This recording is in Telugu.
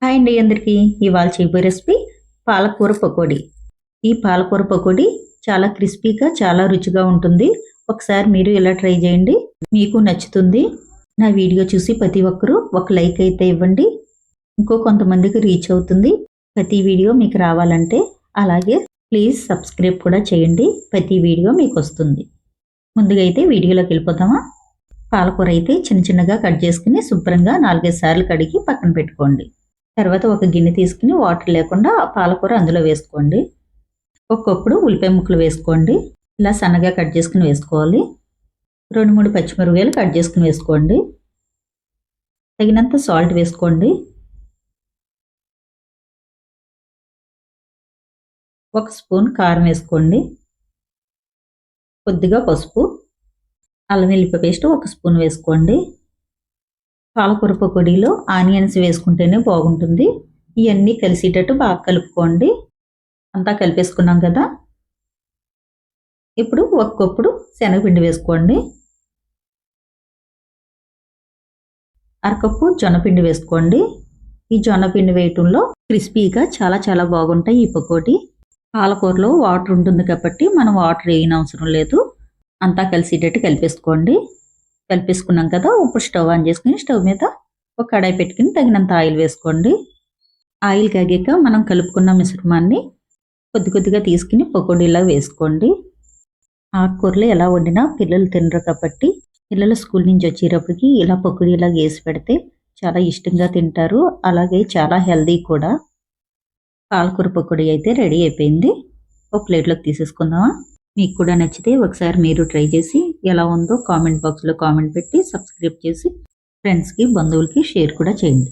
హాయ్ అండి అందరికీ. ఇవాళ చేయబోయే రెసిపీ పాలకూర పకోడీ. ఈ పాలకూర పకోడీ చాలా క్రిస్పీగా చాలా రుచిగా ఉంటుంది. ఒకసారి మీరు ఇలా ట్రై చేయండి, మీకు నచ్చుతుంది. నా వీడియో చూసి ప్రతి ఒక్కరూ ఒక లైక్ అయితే ఇవ్వండి, ఇంకో కొంతమందికి రీచ్ అవుతుంది. ప్రతి వీడియో మీకు రావాలంటే అలాగే ప్లీజ్ సబ్స్క్రైబ్ కూడా చేయండి, ప్రతి వీడియో మీకు వస్తుంది. ముందుగా అయితే వీడియోలోకి వెళ్ళిపోతామా. పాలకూర అయితే చిన్న చిన్నగా కట్ చేసుకుని శుభ్రంగా 4-5 సార్లు కడిగి పక్కన పెట్టుకోండి. తర్వాత ఒక గిన్నె తీసుకుని వాటర్ లేకుండా పాలకూర అందులో వేసుకోండి. ఒక్కొప్పుడు ఉల్లిపాయ ముక్కలు వేసుకోండి. ఇలా సన్నగా కట్ చేసుకుని వేసుకోవాలి. 2-3 పచ్చిమిరపకాయలు కట్ చేసుకుని వేసుకోండి. తగినంత సాల్ట్ వేసుకోండి. 1 స్పూన్ కారం వేసుకోండి. కొద్దిగా పసుపు, అల్లం వెల్లుల్లి పేస్ట్ 1 స్పూన్ వేసుకోండి. పాలకూర పకోడీలో ఆనియన్స్ వేసుకుంటేనే బాగుంటుంది. ఇవన్నీ కలిసేటట్టు బాగా కలుపుకోండి. అంతా కలిపేసుకున్నాం కదా. ఇప్పుడు ఒక్కొప్పుడు శనగపిండి వేసుకోండి. అరకప్పు జొన్నపిండి వేసుకోండి. ఈ జొన్నపిండి వేయటంలో క్రిస్పీగా చాలా చాలా బాగుంటాయి ఈ పకోడీ. పాలకూరలో వాటర్ ఉంటుంది కాబట్టి మనం వాటర్ వేయనవసరం లేదు. అంతా కలిసేటట్టు కలిపేసుకోండి. కలిపేసుకున్నాం కదా. ఇప్పుడు స్టవ్ ఆన్ చేసుకుని స్టవ్ మీద ఒక కడాయి పెట్టుకుని తగినంత ఆయిల్ వేసుకోండి. ఆయిల్ కాగాక మనం కలుపుకున్న మిశ్రమాన్ని కొద్ది కొద్దిగా తీసుకుని పకోడీలా వేసుకోండి. ఆకుకూరలు ఎలా వండినా పిల్లలు తినరు కాబట్టి పిల్లలు స్కూల్ నుంచి వచ్చేటప్పటికి ఇలా పకోడీలా వేసి పెడితే చాలా ఇష్టంగా తింటారు. అలాగే చాలా హెల్దీ కూడా. పాలకూర పకోడీ అయితే రెడీ అయిపోయింది. ఒక ప్లేట్లోకి తీసేసుకుందామా. మీకు కూడా నచ్చితే ఒకసారి మీరు ట్రై చేసి ఎలా ఉందో కామెంట్ బాక్స్లో కామెంట్ పెట్టి సబ్స్క్రైబ్ చేసి ఫ్రెండ్స్కి బంధువులకి షేర్ కూడా చేయండి.